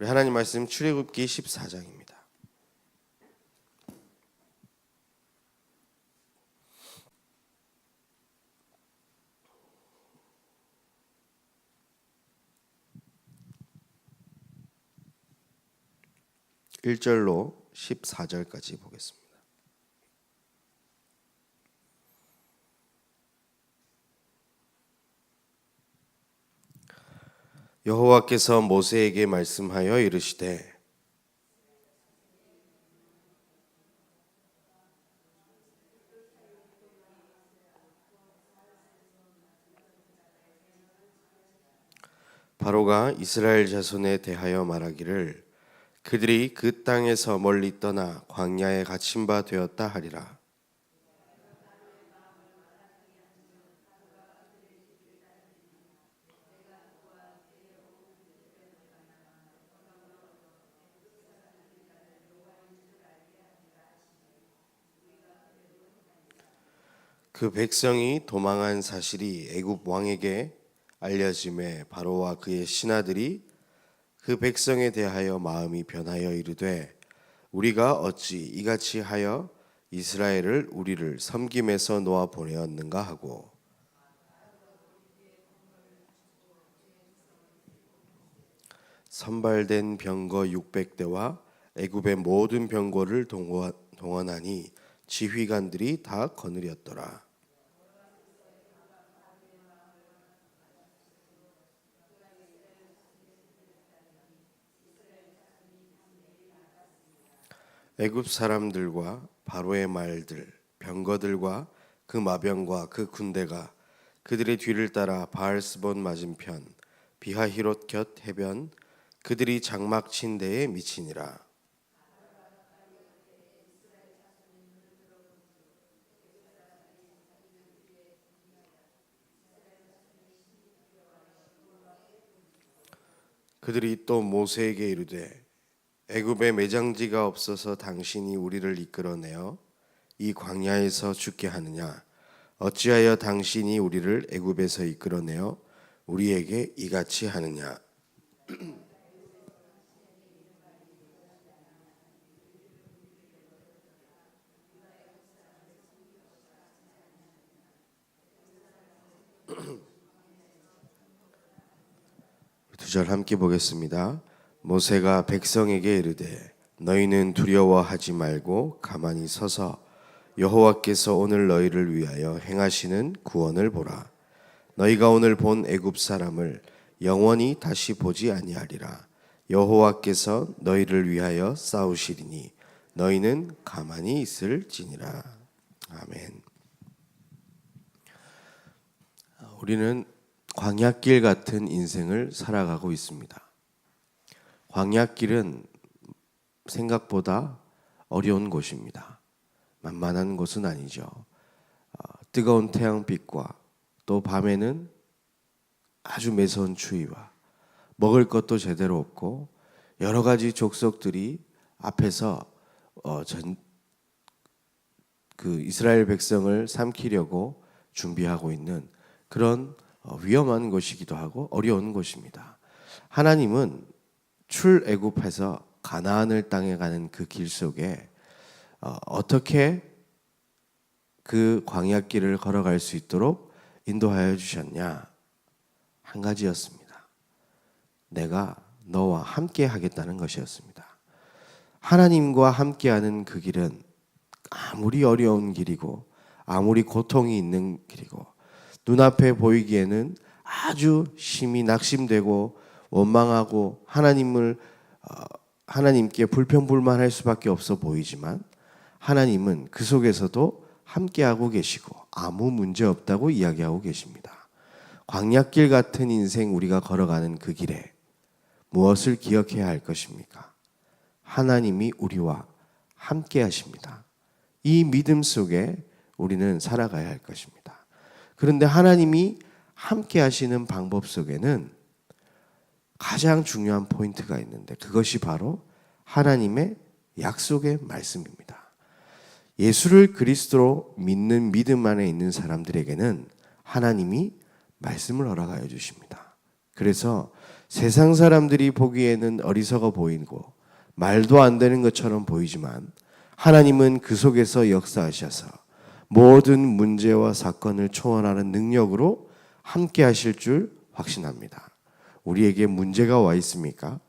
우리 하나님 말씀 출애굽기 14장입니다. (1절로) (14절까지) 보겠습니다. 여호와께서 모세에게 말씀하여 이르시되 바로가 이스라엘 자손에 대하여 말하기를 그들이 그 땅에서 멀리 떠나 광야에 갇힌 바 되었다 하리라. 그 백성이 도망한 사실이 애굽 왕에게 알려짐에 바로와 그의 신하들이 그 백성에 대하여 마음이 변하여 이르되 우리가 어찌 이같이 하여 이스라엘을 우리를 섬김에서 놓아 보내었는가 하고 선발된 병거 600대와 애굽의 모든 병거를 동원하니 지휘관들이 다 거느렸더라. 애굽 사람들과 바로의 말들, 병거들과 그 마병과 그 군대가 그들의 뒤를 따라 바알스본 맞은편 비하히롯 곁 해변 그들이 장막 친 데에 미치니라. 그들이 또 모세에게 이르되 애굽에 매장지가 없어서 당신이 우리를 이끌어내어 이 광야에서 죽게 하느냐? 어찌하여 당신이 우리를 애굽에서 이끌어내어 우리에게 이같이 하느냐? 두 절 함께 보겠습니다. 모세가 백성에게 이르되 너희는 두려워하지 말고 가만히 서서 여호와께서 오늘 너희를 위하여 행하시는 구원을 보라. 너희가 오늘 본 애굽 사람을 영원히 다시 보지 아니하리라. 여호와께서 너희를 위하여 싸우시리니 너희는 가만히 있을지니라. 아멘. 우리는 광야길 같은 인생을 살아가고 있습니다. 광야길은 생각보다 어려운 곳입니다. 만만한 곳은 아니죠. 뜨거운 태양빛과 또 밤에는 아주 매서운 추위와 먹을 것도 제대로 없고 여러 가지 족속들이 앞에서 이스라엘 백성을 삼키려고 준비하고 있는 그런 위험한 곳이기도 하고 어려운 곳입니다. 하나님은 출애굽해서 가나안을 땅에 가는 그 길 속에 어떻게 그 광야길을 걸어갈 수 있도록 인도하여 주셨냐? 한 가지였습니다. 내가 너와 함께 하겠다는 것이었습니다. 하나님과 함께하는 그 길은 아무리 어려운 길이고 아무리 고통이 있는 길이고 눈앞에 보이기에는 아주 심히 낙심되고 원망하고 하나님께 불평불만할 수밖에 없어 보이지만 하나님은 그 속에서도 함께하고 계시고 아무 문제 없다고 이야기하고 계십니다. 광야길 같은 인생 우리가 걸어가는 그 길에 무엇을 기억해야 할 것입니까? 하나님이 우리와 함께하십니다. 이 믿음 속에 우리는 살아가야 할 것입니다. 그런데 하나님이 함께하시는 방법 속에는 가장 중요한 포인트가 있는데 그것이 바로 하나님의 약속의 말씀입니다. 예수를 그리스도로 믿는 믿음 안에 있는 사람들에게는 하나님이 말씀을 허락하여 주십니다. 그래서 세상 사람들이 보기에는 어리석어 보이고 말도 안 되는 것처럼 보이지만 하나님은 그 속에서 역사하셔서 모든 문제와 사건을 초월하는 능력으로 함께 하실 줄 확신합니다. 우리에게 문제가 와 있습니까?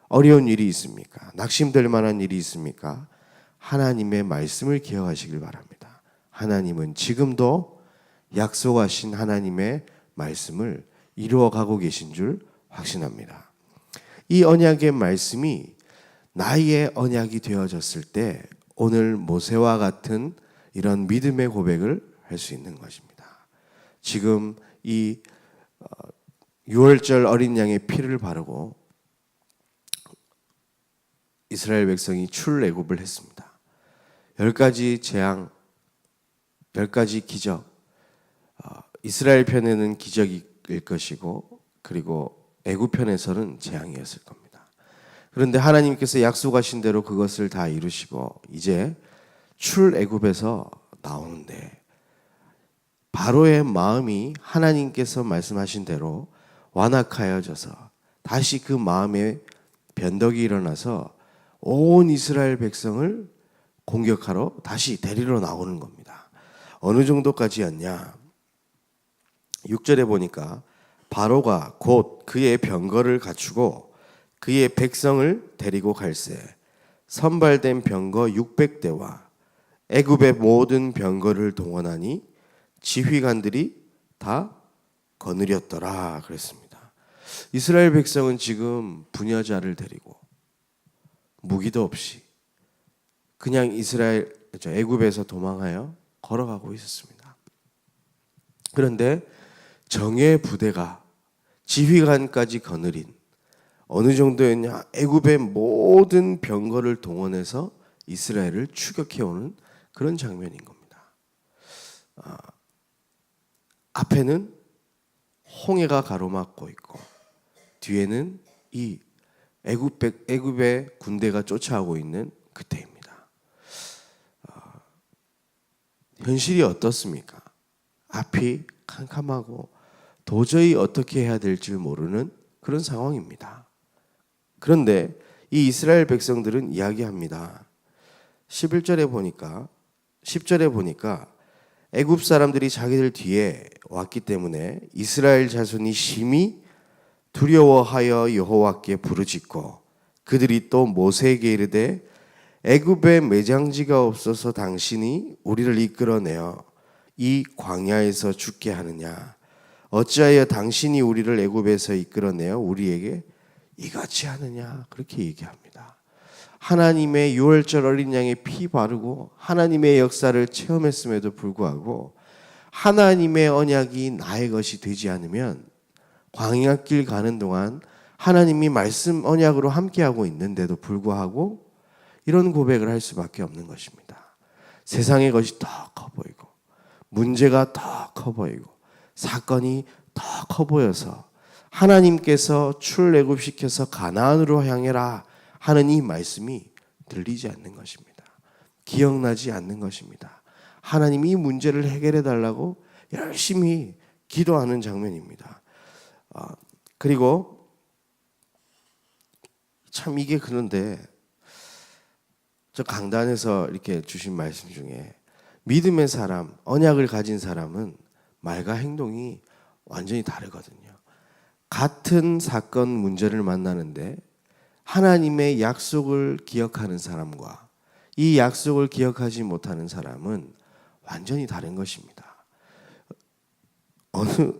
어려운 일이 있습니까? 낙심될 만한 일이 있습니까? 하나님의 말씀을 기억하시길 바랍니다. 하나님은 지금도 약속하신 하나님의 말씀을 이루어가고 계신 줄 확신합니다. 이 언약의 말씀이 나의 언약이 되어졌을 때 오늘 모세와 같은 이런 믿음의 고백을 할 수 있는 것입니다. 지금 이 유월절 어린 양의 피를 바르고 이스라엘 백성이 출애굽을 했습니다. 10가지 재앙, 10가지 기적, 이스라엘 편에는 기적일 것이고 그리고 애굽 편에서는 재앙이었을 겁니다. 그런데 하나님께서 약속하신 대로 그것을 다 이루시고 이제 출애굽에서 나오는데 바로의 마음이 하나님께서 말씀하신 대로 완악하여져서 다시 그 마음에 변덕이 일어나서 온 이스라엘 백성을 공격하러 다시 데리러 나오는 겁니다. 어느 정도까지였냐? 6절에 보니까 바로가 곧 그의 병거를 갖추고 그의 백성을 데리고 갈새 선발된 병거 600대와 애굽의 모든 병거를 동원하니 지휘관들이 다 거느렸더라 그랬습니다. 이스라엘 백성은 지금 부녀자를 데리고 무기도 없이 그냥 애굽에서 도망하여 걸어가고 있었습니다. 그런데 정예 부대가 지휘관까지 거느린 어느 정도였냐? 애굽의 모든 병거를 동원해서 이스라엘을 추격해오는 그런 장면인 겁니다. 앞에는 홍해가 가로막고 있고 뒤에는 이 애굽의 군대가 쫓아오고 있는 그때입니다. 현실이 어떻습니까? 앞이 캄캄하고 도저히 어떻게 해야 될지 모르는 그런 상황입니다. 그런데 이 이스라엘 백성들은 이야기합니다. 10절에 보니까 애굽 사람들이 자기들 뒤에 왔기 때문에 이스라엘 자손이 심히 두려워하여 여호와께 부르짖고 그들이 또 모세에게 이르되 애굽에 매장지가 없어서 당신이 우리를 이끌어내어 이 광야에서 죽게 하느냐? 어찌하여 당신이 우리를 애굽에서 이끌어내어 우리에게 이같이 하느냐? 그렇게 얘기합니다. 하나님의 유월절 어린 양의 피 바르고 하나님의 역사를 체험했음에도 불구하고 하나님의 언약이 나의 것이 되지 않으면 광야길 가는 동안 하나님이 말씀 언약으로 함께하고 있는데도 불구하고 이런 고백을 할 수밖에 없는 것입니다. 세상의 것이 더 커 보이고 문제가 더 커 보이고 사건이 더 커 보여서 하나님께서 출애굽시켜서 가나안으로 향해라 하는 이 말씀이 들리지 않는 것입니다. 기억나지 않는 것입니다. 하나님이 이 문제를 해결해 달라고 열심히 기도하는 장면입니다. 그리고 참 이게 그런데 저 강단에서 이렇게 주신 말씀 중에 믿음의 사람, 언약을 가진 사람은 말과 행동이 완전히 다르거든요. 같은 사건 문제를 만나는데 하나님의 약속을 기억하는 사람과 이 약속을 기억하지 못하는 사람은 완전히 다른 것입니다. 어느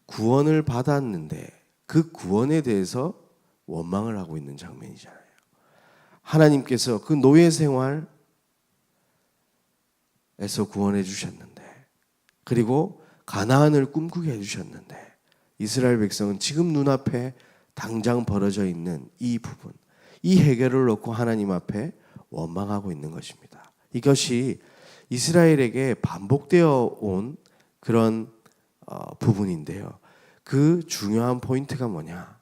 구원을 받았는데 그 구원에 대해서 원망을 하고 있는 장면이잖아요. 하나님께서 그 노예 생활에서 구원해 주셨는데 그리고 가나안을 꿈꾸게 해주셨는데 이스라엘 백성은 지금 눈앞에 당장 벌어져 있는 이 부분, 이 해결을 놓고 하나님 앞에 원망하고 있는 것입니다. 이것이 이스라엘에게 반복되어 온 그런 부분인데요. 그 중요한 포인트가 뭐냐?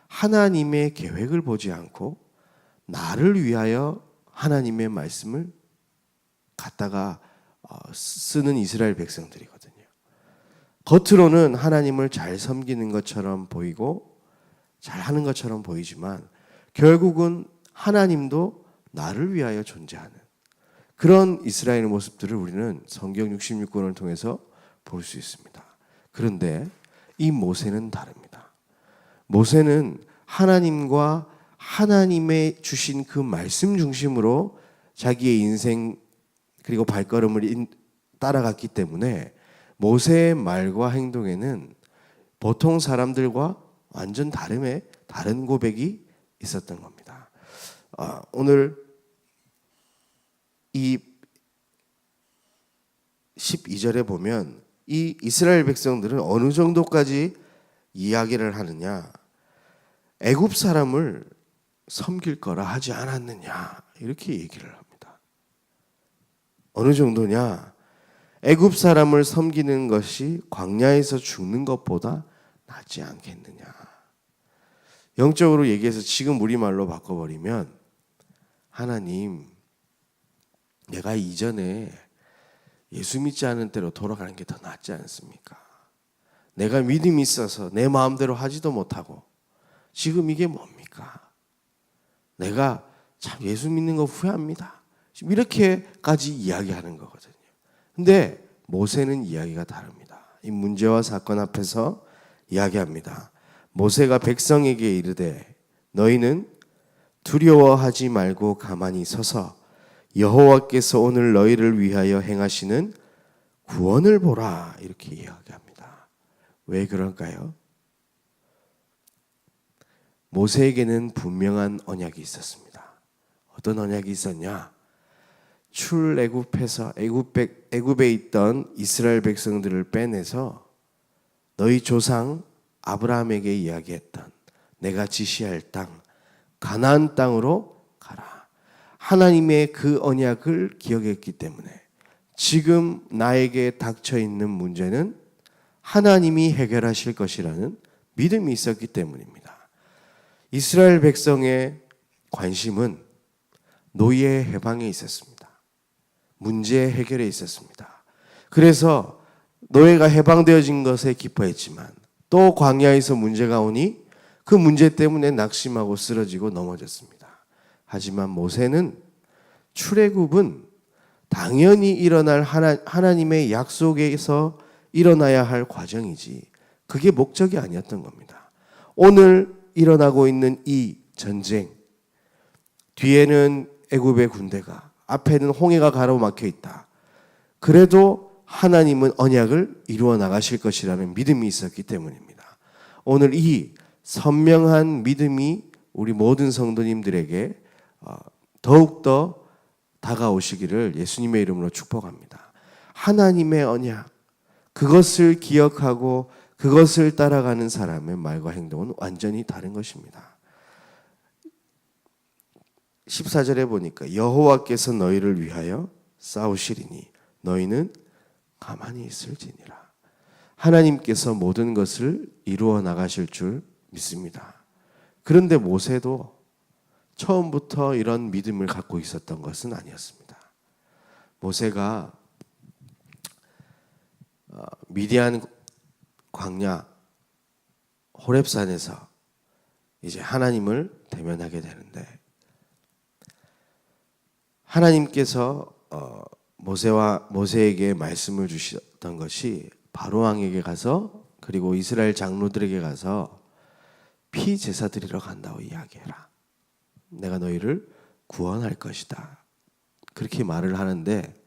하나님의 계획을 보지 않고 나를 위하여 하나님의 말씀을 갖다가 쓰는 이스라엘 백성들이거든요. 겉으로는 하나님을 잘 섬기는 것처럼 보이고 잘하는 것처럼 보이지만 결국은 하나님도 나를 위하여 존재하는 그런 이스라엘의 모습들을 우리는 성경 66권을 통해서 볼 수 있습니다. 그런데 이 모세는 다릅니다. 모세는 하나님과 하나님의 주신 그 말씀 중심으로 자기의 인생 그리고 발걸음을 따라갔기 때문에 모세의 말과 행동에는 보통 사람들과 완전 다른 고백이 있었던 겁니다. 오늘 이 12절에 보면 이 이스라엘 백성들은 어느 정도까지 이야기를 하느냐, 애굽 사람을 섬길 거라 하지 않았느냐 이렇게 얘기를 합니다. 어느 정도냐, 애굽 사람을 섬기는 것이 광야에서 죽는 것보다 낫지 않겠느냐. 영적으로 얘기해서 지금 우리말로 바꿔버리면, 하나님, 내가 이전에 예수 믿지 않은 대로 돌아가는 게 더 낫지 않습니까? 내가 믿음이 있어서 내 마음대로 하지도 못하고 지금 이게 뭡니까? 내가 참 예수 믿는 거 후회합니다. 지금 이렇게까지 이야기하는 거거든요. 근데 모세는 이야기가 다릅니다. 이 문제와 사건 앞에서 이야기합니다. 모세가 백성에게 이르되 너희는 두려워하지 말고 가만히 서서 여호와께서 오늘 너희를 위하여 행하시는 구원을 보라 이렇게 이야기합니다. 왜 그럴까요? 모세에게는 분명한 언약이 있었습니다. 어떤 언약이 있었냐? 출애굽해서 애굽에 있던 이스라엘 백성들을 빼내서 너희 조상 아브라함에게 이야기했던 내가 지시할 땅 가나안 땅으로 가라. 하나님의 그 언약을 기억했기 때문에 지금 나에게 닥쳐 있는 문제는 하나님이 해결하실 것이라는 믿음이 있었기 때문입니다. 이스라엘 백성의 관심은 노예의 해방에 있었습니다. 문제 해결에 있었습니다. 그래서 노예가 해방되어진 것에 기뻐했지만 또 광야에서 문제가 오니 그 문제 때문에 낙심하고 쓰러지고 넘어졌습니다. 하지만 모세는 출애굽은 당연히 일어날 하나님의 약속에서 일어나야 할 과정이지 그게 목적이 아니었던 겁니다. 오늘 일어나고 있는 이 전쟁, 뒤에는 애굽의 군대가, 앞에는 홍해가 가로막혀 있다. 그래도 하나님은 언약을 이루어 나가실 것이라는 믿음이 있었기 때문입니다. 오늘 이 선명한 믿음이 우리 모든 성도님들에게 더욱더 다가오시기를 예수님의 이름으로 축복합니다. 하나님의 언약, 그것을 기억하고 그것을 따라가는 사람의 말과 행동은 완전히 다른 것입니다. 14절에 보니까 여호와께서 너희를 위하여 싸우시리니 너희는 가만히 있을지니라. 하나님께서 모든 것을 이루어 나가실 줄 믿습니다. 그런데 모세도 처음부터 이런 믿음을 갖고 있었던 것은 아니었습니다. 모세가 미디안 광야 호렙산에서 이제 하나님을 대면하게 되는데 하나님께서 모세에게 말씀을 주셨던 것이 바로 왕에게 가서 그리고 이스라엘 장로들에게 가서 피 제사 드리러 간다고 이야기해라. 내가 너희를 구원할 것이다. 그렇게 말을 하는데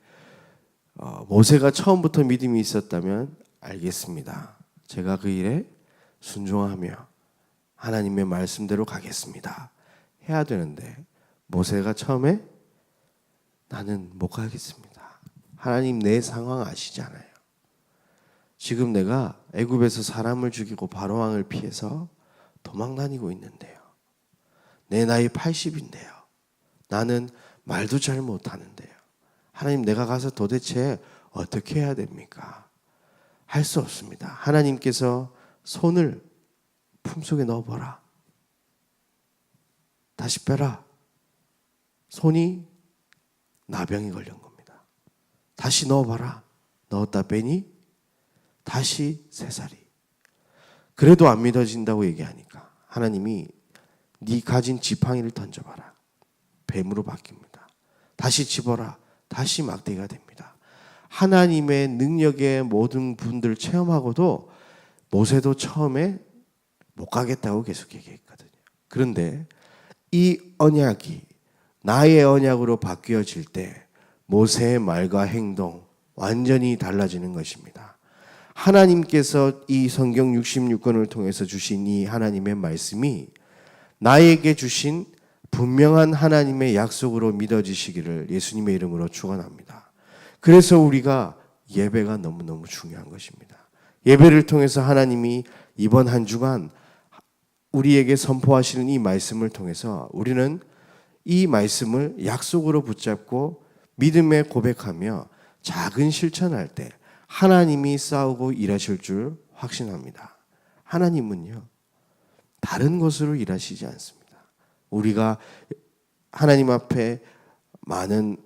모세가 처음부터 믿음이 있었다면 알겠습니다. 제가 그 일에 순종하며 하나님의 말씀대로 가겠습니다. 해야 되는데 모세가 처음에 나는 못 가겠습니다. 하나님 내 상황 아시잖아요. 지금 내가 애굽에서 사람을 죽이고 바로왕을 피해서 도망 다니고 있는데요. 내 나이 80인데요. 나는 말도 잘 못하는데요. 하나님 내가 가서 도대체 어떻게 해야 됩니까? 할 수 없습니다. 하나님께서 손을 품속에 넣어보라. 다시 빼라. 손이 나병이 걸린 겁니다. 다시 넣어봐라. 넣었다 빼니 다시 3살이. 그래도 안 믿어진다고 얘기하니까 하나님이 네 가진 지팡이를 던져봐라. 뱀으로 바뀝니다. 다시 집어라. 다시 막대기가 됩니다. 하나님의 능력의 모든 분들 체험하고도 모세도 처음에 못 가겠다고 계속 얘기했거든요. 그런데 이 언약이 나의 언약으로 바뀌어질 때 모세의 말과 행동 완전히 달라지는 것입니다. 하나님께서 이 성경 66권을 통해서 주신 이 하나님의 말씀이 나에게 주신 분명한 하나님의 약속으로 믿어지시기를 예수님의 이름으로 축원합니다. 그래서 우리가 예배가 너무너무 중요한 것입니다. 예배를 통해서 하나님이 이번 한 주간 우리에게 선포하시는 이 말씀을 통해서 우리는 이 말씀을 약속으로 붙잡고 믿음에 고백하며 작은 실천할 때 하나님이 싸우고 일하실 줄 확신합니다. 하나님은요, 다른 것으로 일하시지 않습니다. 우리가 하나님 앞에 많은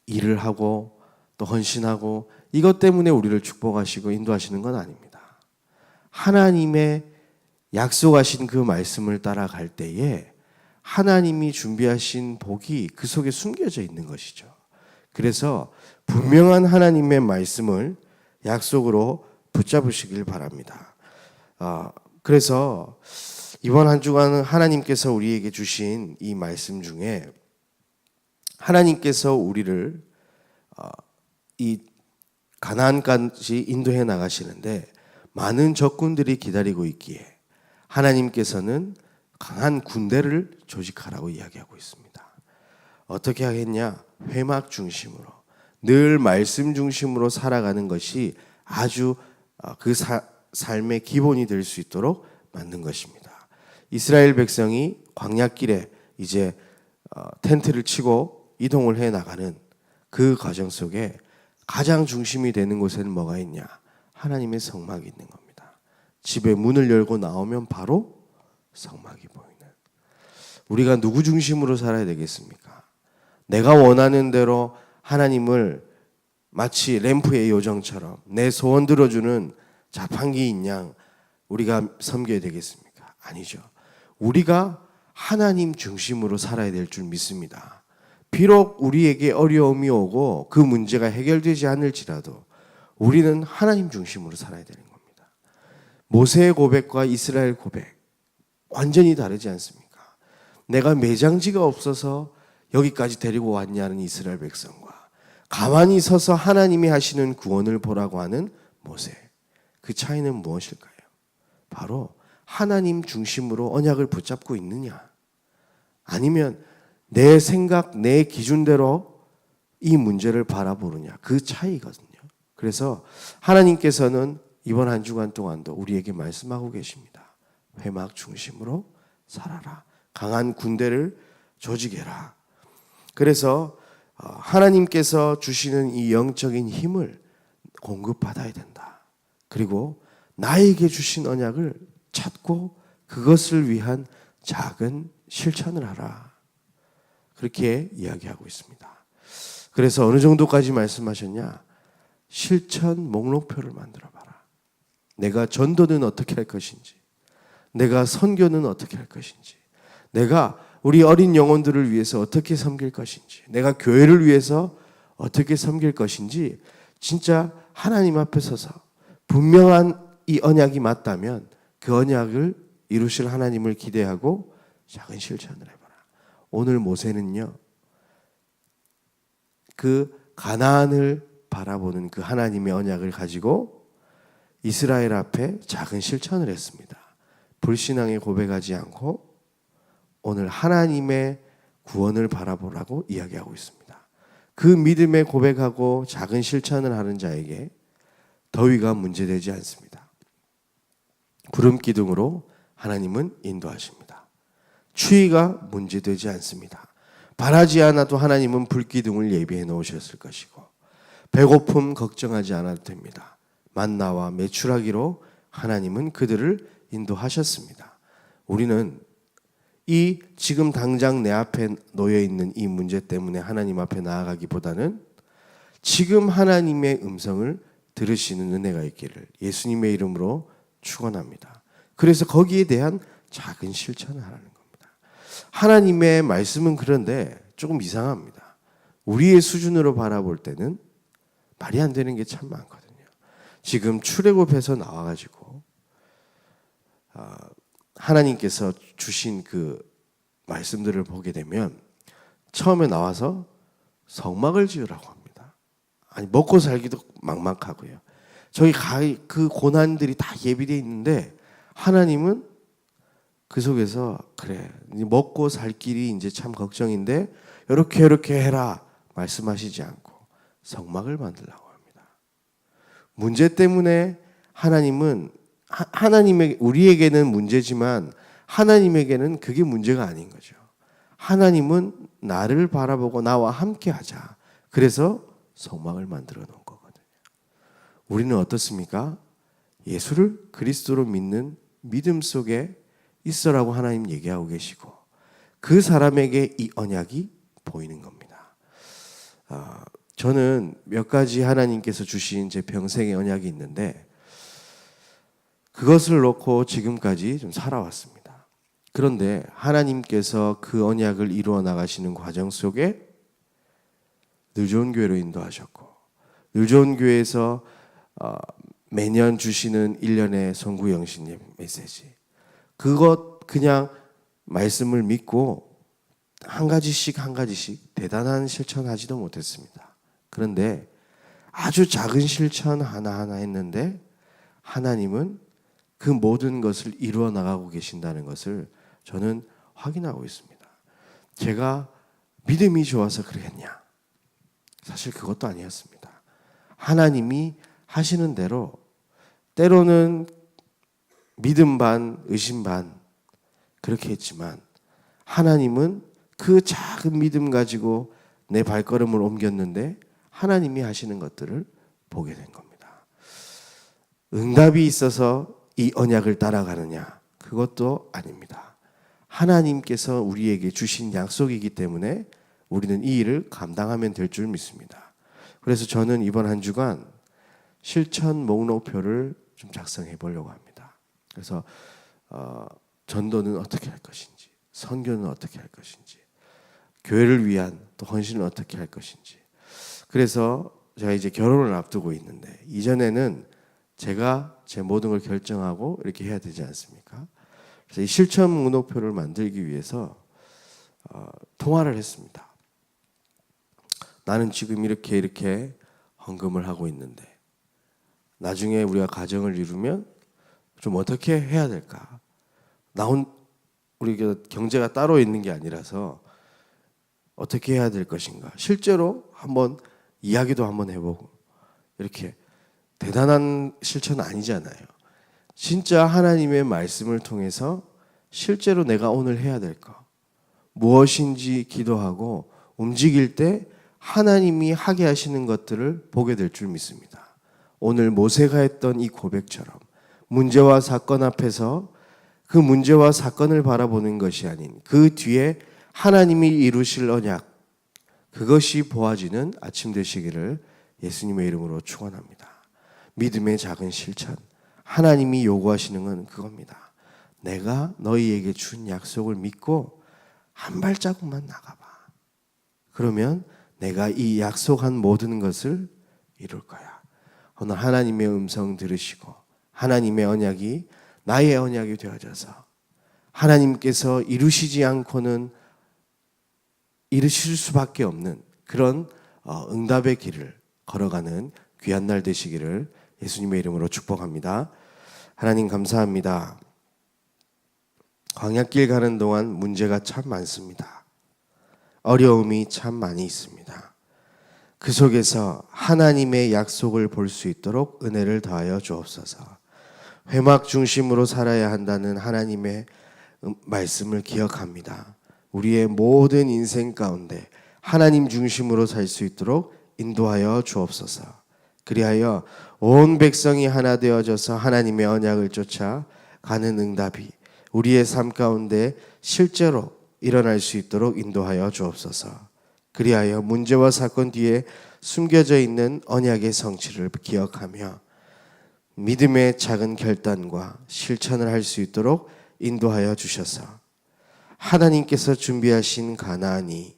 일을 하고 또 헌신하고 이것 때문에 우리를 축복하시고 인도하시는 건 아닙니다. 하나님의 약속하신 그 말씀을 따라갈 때에 하나님이 준비하신 복이 그 속에 숨겨져 있는 것이죠. 그래서 분명한 하나님의 말씀을 약속으로 붙잡으시길 바랍니다. 그래서 이번 한 주간은 하나님께서 우리에게 주신 이 말씀 중에 하나님께서 우리를 이 가나안까지 인도해 나가시는데 많은 적군들이 기다리고 있기에 하나님께서는 강한 군대를 조직하라고 이야기하고 있습니다. 어떻게 하겠냐? 회막 중심으로 늘 말씀 중심으로 살아가는 것이 아주 그 삶의 기본이 될 수 있도록 만든 것입니다. 이스라엘 백성이 광야길에 이제 텐트를 치고 이동을 해 나가는 그 과정 속에 가장 중심이 되는 곳에는 뭐가 있냐? 하나님의 성막이 있는 겁니다. 집에 문을 열고 나오면 바로 성막이 보이는. 우리가 누구 중심으로 살아야 되겠습니까? 내가 원하는 대로 하나님을 마치 램프의 요정처럼 내 소원 들어주는 자판기인 양 우리가 섬겨야 되겠습니까? 아니죠. 우리가 하나님 중심으로 살아야 될 줄 믿습니다. 비록 우리에게 어려움이 오고 그 문제가 해결되지 않을지라도 우리는 하나님 중심으로 살아야 되는 겁니다. 모세의 고백과 이스라엘 고백 완전히 다르지 않습니까? 내가 매장지가 없어서 여기까지 데리고 왔냐는 이스라엘 백성과 가만히 서서 하나님이 하시는 구원을 보라고 하는 모세, 그 차이는 무엇일까요? 바로 하나님 중심으로 언약을 붙잡고 있느냐, 아니면 내 생각, 내 기준대로 이 문제를 바라보느냐, 그 차이거든요. 그래서 하나님께서는 이번 한 주간 동안도 우리에게 말씀하고 계십니다. 회막 중심으로 살아라. 강한 군대를 조직해라. 그래서 하나님께서 주시는 이 영적인 힘을 공급받아야 된다. 그리고 나에게 주신 언약을 찾고 그것을 위한 작은 실천을 하라. 그렇게 이야기하고 있습니다. 그래서 어느 정도까지 말씀하셨냐? 실천 목록표를 만들어봐라. 내가 전도는 어떻게 할 것인지, 내가 선교는 어떻게 할 것인지, 내가 우리 어린 영혼들을 위해서 어떻게 섬길 것인지, 내가 교회를 위해서 어떻게 섬길 것인지 진짜 하나님 앞에 서서 분명한 이 언약이 맞다면 그 언약을 이루실 하나님을 기대하고 작은 실천을 해봐라. 오늘 모세는요, 그 가나안을 바라보는 그 하나님의 언약을 가지고 이스라엘 앞에 작은 실천을 했습니다. 불신앙에 고백하지 않고 오늘 하나님의 구원을 바라보라고 이야기하고 있습니다. 그 믿음에 고백하고 작은 실천을 하는 자에게 더위가 문제되지 않습니다. 구름 기둥으로 하나님은 인도하십니다. 추위가 문제되지 않습니다. 바라지 않아도 하나님은 불기둥을 예비해 놓으셨을 것이고 배고픔 걱정하지 않아도 됩니다. 만나와 메추라기로 하나님은 그들을 인도하셨습니다. 우리는 이 지금 당장 내 앞에 놓여 있는 이 문제 때문에 하나님 앞에 나아가기보다는 지금 하나님의 음성을 들으시는 은혜가 있기를 예수님의 이름으로 축원합니다. 그래서 거기에 대한 작은 실천을 하라는 겁니다. 하나님의 말씀은 그런데 조금 이상합니다. 우리의 수준으로 바라볼 때는 말이 안 되는 게 참 많거든요. 지금 출애굽해서 나와가지고 하나님께서 주신 그 말씀들을 보게 되면 처음에 나와서 성막을 지으라고 합니다. 아니 먹고 살기도 막막하고요. 저희 그 고난들이 다 예비되어 있는데 하나님은 그 속에서 그래 먹고 살 길이 이제 참 걱정인데 이렇게 해라 말씀하시지 않고 성막을 만들라고 합니다. 문제 때문에 하나님의 우리에게는 문제지만 하나님에게는 그게 문제가 아닌 거죠. 하나님은 나를 바라보고 나와 함께 하자. 그래서 성막을 만들어 놓은 거거든요. 우리는 어떻습니까? 예수를 그리스도로 믿는 믿음 속에 있어라고 하나님 얘기하고 계시고 그 사람에게 이 언약이 보이는 겁니다. 저는 몇 가지 하나님께서 주신 제 평생의 언약이 있는데 그것을 놓고 지금까지 좀 살아왔습니다. 그런데 하나님께서 그 언약을 이루어 나가시는 과정 속에 늘 좋은 교회로 인도하셨고 늘 좋은 교회에서 매년 주시는 1년의 송구 영신님 메시지 그것 그냥 말씀을 믿고 한 가지씩 대단한 실천하지도 못했습니다. 그런데 아주 작은 실천 하나하나 했는데 하나님은 그 모든 것을 이루어 나가고 계신다는 것을 저는 확인하고 있습니다. 제가 믿음이 좋아서 그랬냐? 사실 그것도 아니었습니다. 하나님이 하시는 대로 때로는 믿음 반, 의심 반 그렇게 했지만 하나님은 그 작은 믿음 가지고 내 발걸음을 옮겼는데 하나님이 하시는 것들을 보게 된 겁니다. 응답이 있어서 이 언약을 따라가느냐? 그것도 아닙니다. 하나님께서 우리에게 주신 약속이기 때문에 우리는 이 일을 감당하면 될 줄 믿습니다. 그래서 저는 이번 한 주간 실천 목록표를 좀 작성해 보려고 합니다. 그래서 전도는 어떻게 할 것인지, 선교는 어떻게 할 것인지, 교회를 위한 또 헌신은 어떻게 할 것인지. 그래서 제가 이제 결혼을 앞두고 있는데 이전에는 제가 제 모든 걸 결정하고 이렇게 해야 되지 않습니까? 그래서 이 실천 목록표를 만들기 위해서 통화를 했습니다. 나는 지금 이렇게 헌금을 하고 있는데 나중에 우리가 가정을 이루면 좀 어떻게 해야 될까? 우리가 경제가 따로 있는 게 아니라서 어떻게 해야 될 것인가? 실제로 한번 이야기도 한번 해보고 이렇게 대단한 실천은 아니잖아요. 진짜 하나님의 말씀을 통해서 실제로 내가 오늘 해야 될 거 무엇인지 기도하고 움직일 때 하나님이 하게 하시는 것들을 보게 될 줄 믿습니다. 오늘 모세가 했던 이 고백처럼 문제와 사건 앞에서 그 문제와 사건을 바라보는 것이 아닌 그 뒤에 하나님이 이루실 언약 그것이 보아지는 아침 되시기를 예수님의 이름으로 축원합니다. 믿음의 작은 실천 하나님이 요구하시는 건 그겁니다. 내가 너희에게 준 약속을 믿고 한 발자국만 나가봐. 그러면 내가 이 약속한 모든 것을 이룰 거야. 오늘 하나님의 음성 들으시고 하나님의 언약이 나의 언약이 되어져서 하나님께서 이루시지 않고는 이루실 수밖에 없는 그런 응답의 길을 걸어가는 귀한 날 되시기를 예수님의 이름으로 축복합니다. 하나님 감사합니다. 광야길 가는 동안 문제가 참 많습니다. 어려움이 참 많이 있습니다. 그 속에서 하나님의 약속을 볼 수 있도록 은혜를 더하여 주옵소서. 회막 중심으로 살아야 한다는 하나님의 말씀을 기억합니다. 우리의 모든 인생 가운데 하나님 중심으로 살 수 있도록 인도하여 주옵소서. 그리하여 온 백성이 하나 되어져서 하나님의 언약을 쫓아 가는 응답이 우리의 삶 가운데 실제로 일어날 수 있도록 인도하여 주옵소서. 그리하여 문제와 사건 뒤에 숨겨져 있는 언약의 성취를 기억하며 믿음의 작은 결단과 실천을 할 수 있도록 인도하여 주셔서 하나님께서 준비하신 가나안이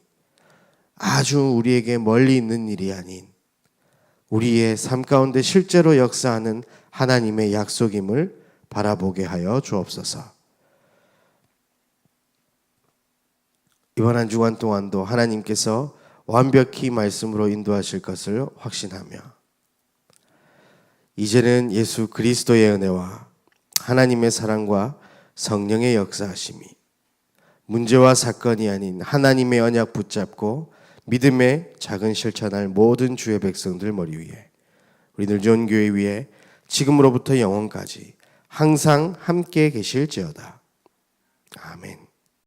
아주 우리에게 멀리 있는 일이 아닌 우리의 삶 가운데 실제로 역사하는 하나님의 약속임을 바라보게 하여 주옵소서. 이번 한 주간 동안도 하나님께서 완벽히 말씀으로 인도하실 것을 확신하며 이제는 예수 그리스도의 은혜와 하나님의 사랑과 성령의 역사하심이 문제와 사건이 아닌 하나님의 언약 붙잡고 믿음의 작은 실천할 모든 주의 백성들 머리 위에 우리 늘좋은교회 위에 지금으로부터 영원까지 항상 함께 계실지어다. 아멘.